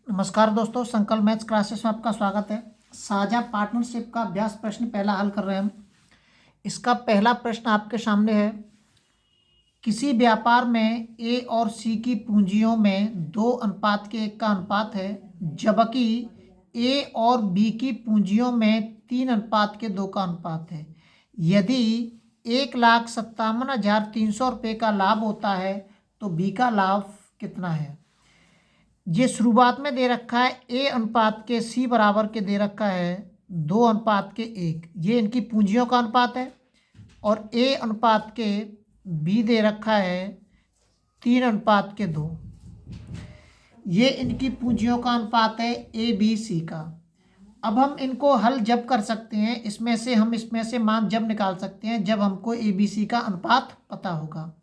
नमस्कार दोस्तों, संकल्प मैथ्स क्लासेस में आपका स्वागत है। साझा पार्टनरशिप का अभ्यास प्रश्न पहला हल कर रहे हैं हम। इसका पहला प्रश्न आपके सामने है। किसी व्यापार में ए और सी की पूंजियों में 2:1 का अनुपात है, जबकि ए और बी की पूंजियों में 3:2 का अनुपात है। यदि 1,57,300 रुपये का लाभ होता है तो बी का लाभ कितना है। ये शुरुआत में दे रखा है ए अनुपात के सी बराबर के दे रखा है 2:1। ये इनकी पूंजियों का अनुपात है। और ए अनुपात के बी दे रखा है 3:2। ये इनकी पूंजियों का अनुपात है ए बी सी का। अब हम इनको हल जब कर सकते हैं, इसमें से मान जब निकाल सकते हैं जब हमको ए बी सी का अनुपात पता होगा।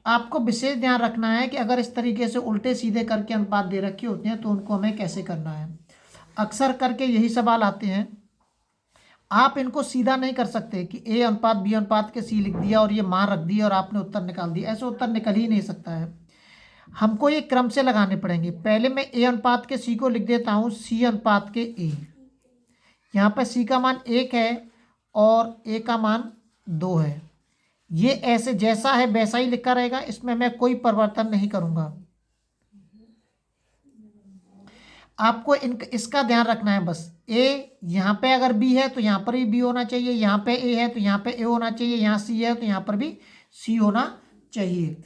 आपको विशेष ध्यान रखना है कि अगर इस तरीके से उल्टे सीधे करके अनुपात दे रखे होते हैं तो उनको हमें कैसे करना है। अक्सर करके यही सवाल आते हैं। आप इनको सीधा नहीं कर सकते कि ए अनुपात बी अनुपात के सी लिख दिया और ये मान रख दिया और आपने उत्तर निकाल दिया। ऐसे उत्तर निकल ही नहीं सकता है। हमको ये क्रम से लगाने पड़ेंगे। पहले मैं ए अनुपात के सी को लिख देता हूँ सी अनुपात के ए। यहाँ पर सी का मान 1 है और ए का मान 2 है। ये ऐसे जैसा है वैसा ही लिखा रहेगा, इसमें मैं कोई परिवर्तन नहीं करूंगा। आपको इसका ध्यान रखना है बस। ए यहाँ पे अगर बी है तो यहाँ पर भी बी होना चाहिए, यहाँ पे ए है तो यहाँ पे ए होना चाहिए, यहाँ सी है तो यहाँ पर भी सी होना चाहिए।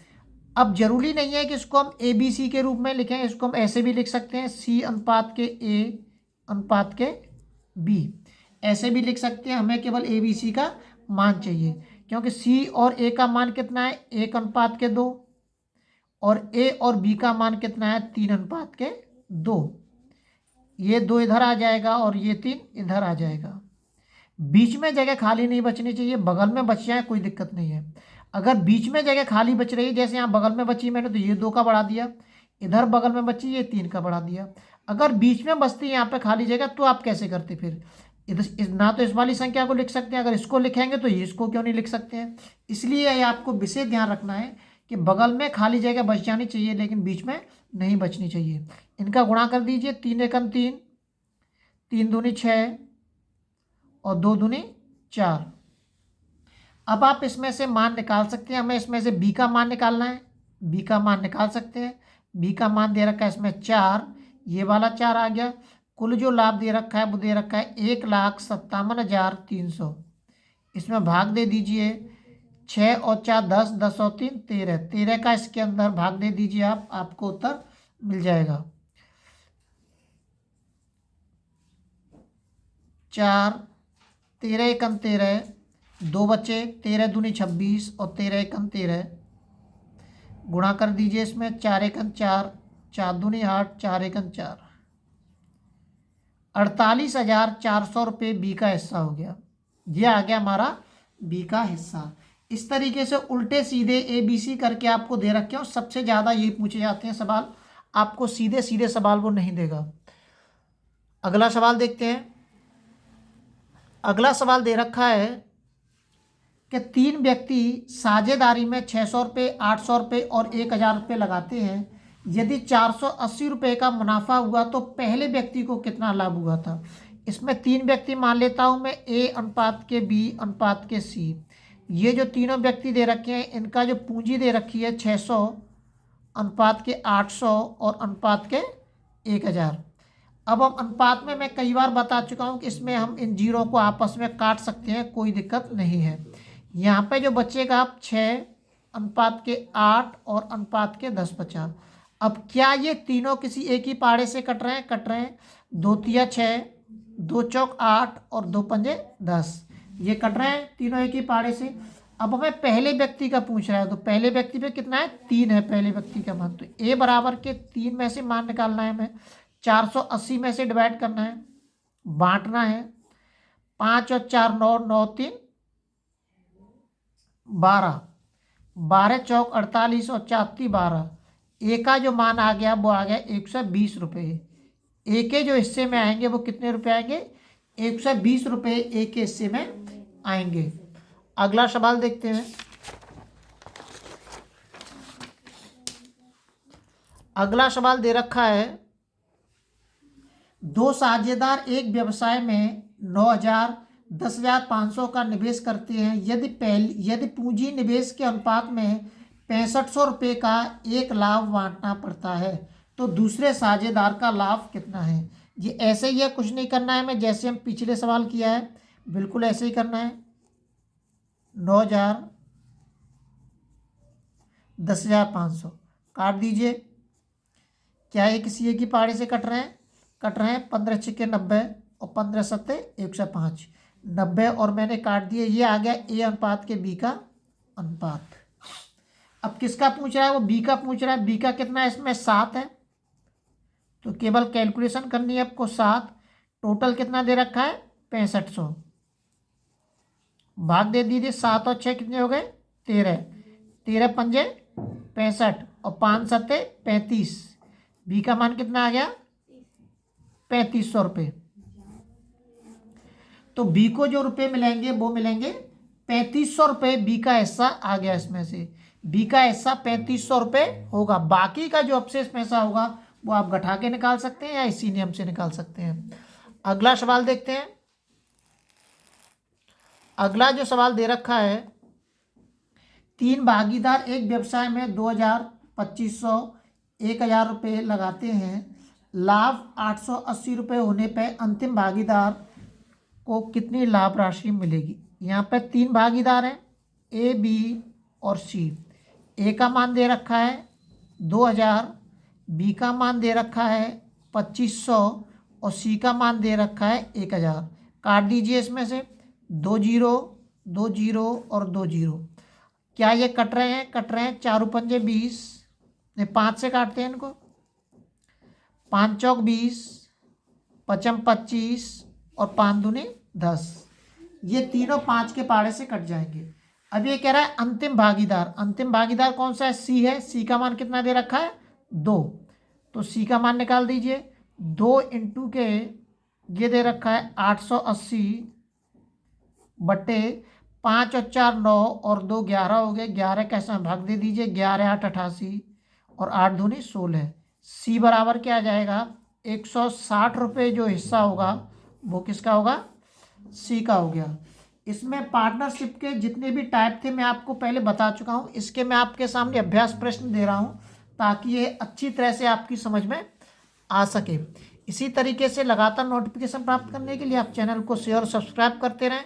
अब जरूरी नहीं है कि इसको हम ए बी सी के रूप में लिखें, इसको हम ऐसे भी लिख सकते हैं सी अनुपात के ए अनुपात के बी, ऐसे भी लिख सकते हैं। हमें केवल ए बी सी का मान चाहिए, क्योंकि सी और ए का मान कितना है 1:2 और ए और बी का मान कितना है 3:2। ये 2 इधर आ जाएगा और ये 3 इधर आ जाएगा। बीच में जगह खाली नहीं बचनी चाहिए, बगल में बच जाए कोई दिक्कत नहीं है। अगर बीच में जगह खाली बच रही है, जैसे यहाँ बगल में बची मैंने तो ये 2 का बढ़ा दिया, इधर बगल में बची ये 3 का बढ़ा दिया। अगर बीच में बचती है यहाँ पे खाली जगह तो आप कैसे करते फिर। इधर ना तो इस वाली संख्या को लिख सकते हैं, अगर इसको लिखेंगे तो ये इसको क्यों नहीं लिख सकते हैं। इसलिए ये आपको विशेष ध्यान रखना है कि बगल में खाली जगह बच जानी चाहिए लेकिन बीच में नहीं बचनी चाहिए। इनका गुणा कर दीजिए, 3 एकम 3, 3 दूनी 6 और 2 दूनी 4। अब आप इसमें से मान निकाल सकते हैं। हमें इसमें से बी का मान निकालना है, बी का मान निकाल सकते हैं। बी का मान दे रखा है इसमें 4, ये वाला 4 आ गया। कुल जो लाभ दे रखा है वो दे रखा है 1,57,300। इसमें भाग दे दीजिए, 6 और 4 10, 10 और 3 13, 13 का इसके अंदर भाग दे दीजिए आप, आपको उत्तर मिल जाएगा। 4, 13 एकम 13, 2 बचे, 13 दूनी 26 और 13 एकम 13। गुणा कर दीजिए इसमें, 4 एकम 4, 4 दूनी 8, 4 एकम 4, 48,400 रुपये बी का हिस्सा हो गया। ये आ गया हमारा बी का हिस्सा। इस तरीके से उल्टे सीधे ए बी सी करके आपको दे रखे हो। सबसे ज़्यादा ये पूछे जाते हैं सवाल, आपको सीधे सीधे सवाल वो नहीं देगा। अगला सवाल देखते हैं। अगला सवाल दे रखा है कि 3 व्यक्ति साझेदारी में 600 रुपये, 800 रुपये और 1,000 रुपये लगाते हैं। यदि 480 रुपये का मुनाफा हुआ तो पहले व्यक्ति को कितना लाभ हुआ था। इसमें 3 व्यक्ति मान लेता हूं मैं, ए अनुपात के बी अनुपात के सी। ये जो तीनों व्यक्ति दे रखे हैं इनका जो पूंजी दे रखी है 600, अनुपात के 800 और अनुपात के 1,000। अब हम अनुपात में मैं कई बार बता चुका हूं कि इसमें हम इन जीरो को आपस में काट सकते हैं, कोई दिक्कत नहीं है। यहाँ पे जो बचेगा आप 6, अनुपात के 8 और अनुपात के 10 बचा। अब क्या ये तीनों किसी एक ही पाड़े से कट रहे हैं? कट रहे हैं। 2 तिया 6, 2 चौक 8 और 2 पंजे 10, ये कट रहे हैं तीनों एक ही पाड़े से। अब हमें पहले व्यक्ति का पूछ रहा है तो पहले व्यक्ति पे कितना है 3 है पहले व्यक्ति का मान। तो ए बराबर के 3 में से मान निकालना है हमें, 480 में से डिवाइड करना है, बांटना है। 5 और 4 9, 9 3 12, 12 चौक 48 और 4 12। ए का जो मान आ गया वो आ गया 120 रुपये। ए के जो हिस्से में आएंगे वो कितने रुपए आएंगे? 120 रुपये ए के हिस्से में आएंगे। अगला सवाल देखते हैं। अगला सवाल दे रखा है दो साझेदार एक व्यवसाय में 9,000 10,500 का निवेश करते हैं। यदि पूंजी निवेश के अनुपात में 6500 रुपये का एक लाभ बांटना पड़ता है तो दूसरे साझेदार का लाभ कितना है। ये ऐसे ही है, कुछ नहीं करना है, मैं जैसे हम पिछले सवाल किया है बिल्कुल ऐसे ही करना है। 9,000 10,500 काट दीजिए। क्या ये किसी एक ही पहाड़ी से कट रहे हैं 15 छिक्के 90 और 15 सत्ते 105 90 और मैंने काट दिए। ये आ गया ए अनुपात के बी का अनुपात। अब किसका पूछ रहा है, वो बी का पूछ रहा है। बी का कितना है, इसमें 7 है तो केवल कैलकुलेशन करनी है आपको। 7 टोटल कितना दे रखा है 6500, भाग दे दीजिए। 7 और 6 कितने हो गए 13, 13 पंजे 65 और 5 सत्ते 35। बी का मान कितना आ गया 3500 रुपये। तो बी को जो रुपये मिलेंगे वो मिलेंगे 3500 रुपये। बी का हिस्सा आ गया, इसमें से बी का हिस्सा 3500 रुपये होगा। बाकी का जो अवशेष पैसा होगा वो आप घटा के निकाल सकते हैं या इसी नियम से निकाल सकते हैं। अगला सवाल देखते हैं। अगला जो सवाल दे रखा है, 3 भागीदार एक व्यवसाय में 2,000 2,500 1,000 रुपये लगाते हैं। लाभ 880 रुपये होने पर अंतिम भागीदार को कितनी लाभ राशि मिलेगी। यहाँ पे 3 भागीदार हैं ए बी और सी। ए का मान दे रखा है 2,000, बी का मान दे रखा है 2,500 और सी का मान दे रखा है 1,000। काट दीजिए इसमें से 2 0 2 0 और 2 0। क्या ये कट रहे हैं 4 पंजे 20, 5 से काटते हैं इनको। 5 चौक 20, 5 25 और 5 दूनी 10। ये तीनों 5 के पाड़े से कट जाएंगे। अब ये कह रहा है अंतिम भागीदार। अंतिम भागीदार कौन सा है, सी है। सी का मान कितना दे रखा है 2, तो सी का मान निकाल दीजिए। 2 इंटू के ये दे रखा है 880 बटे 5 और 4 9 और 2 11 हो गए। 11 कैसा भाग दे दीजिए। 11 8 88 और 8 दूनी 16। सी बराबर क्या आ जाएगा 160 रुपये। जो हिस्सा होगा वो किसका होगा, सी का हो गया। इसमें पार्टनरशिप के जितने भी टाइप थे मैं आपको पहले बता चुका हूँ। इसके मैं आपके सामने अभ्यास प्रश्न दे रहा हूँ ताकि ये अच्छी तरह से आपकी समझ में आ सके। इसी तरीके से लगातार नोटिफिकेशन प्राप्त करने के लिए आप चैनल को शेयर और सब्सक्राइब करते रहें।